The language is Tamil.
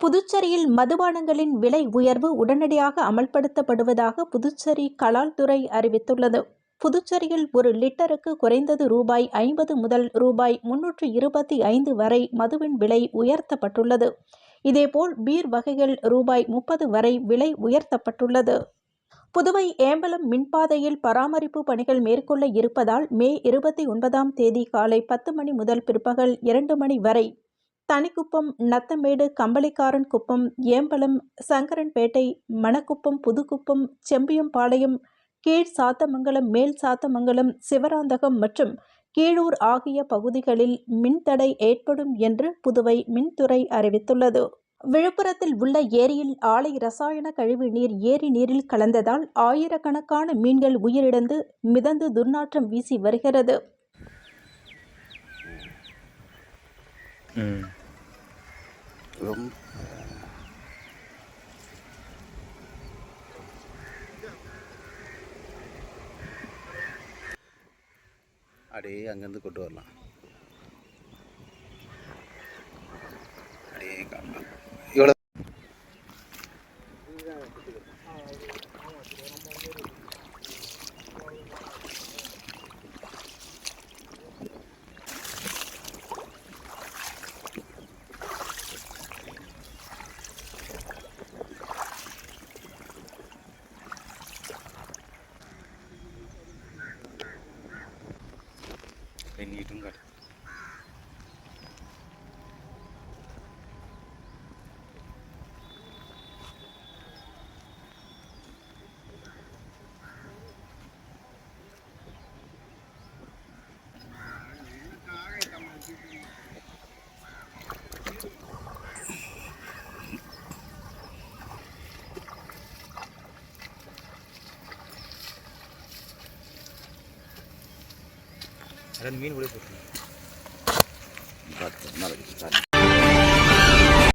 புதுச்சேரியில் மதுபானங்களின் விலை உயர்வு உடனடியாக அமல்படுத்தப்படுவதாக புதுச்சேரி கலால்துறை அறிவித்துள்ளது. புதுச்சேரியில் ஒரு லிட்டருக்கு குறைந்தது ரூபாய் 50 முதல் ரூபாய் 325 வரை மதுவின் விலை உயர்த்தப்பட்டுள்ளது. இதேபோல் பீர் வகைகள் ரூபாய் 30 வரை விலை உயர்த்தப்பட்டுள்ளது. புதுவை ஏம்பலம் மின்பாதையில் பராமரிப்பு பணிகள் மேற்கொள்ள இருப்பதால் மே 29ஆம் தேதி காலை 10 மணி முதல் பிற்பகல் 2 மணி வரை தனிக்குப்பம், நத்தமேடு, கம்பளிக்காரன் குப்பம், ஏம்பலம், சங்கரன்பேட்டை, மணக்குப்பம், புதுக்குப்பம், செம்பியம்பாளையம், கீழ் சாத்தமங்கலம், மேல் சாத்தமங்கலம், சிவராந்தகம் மற்றும் கீழூர் ஆகிய பகுதிகளில் மின்தடை ஏற்படும் என்று புதுவை மின்துறை அறிவித்துள்ளது. விழுப்புரத்தில் உள்ள ஏரியில் ஆலை ரசாயன கழிவு நீர் ஏரி நீரில் கலந்ததால் ஆயிரக்கணக்கான மீன்கள் உயிரிழந்து மிதந்து துர்நாற்றம் வீசி வருகிறது. அப்படியே அங்கேருந்து கொண்டு வரலாம். அப்படியே காணலாம். இவ்வளோ நீட்டும் காட்டு. மீன் கூட போட்டு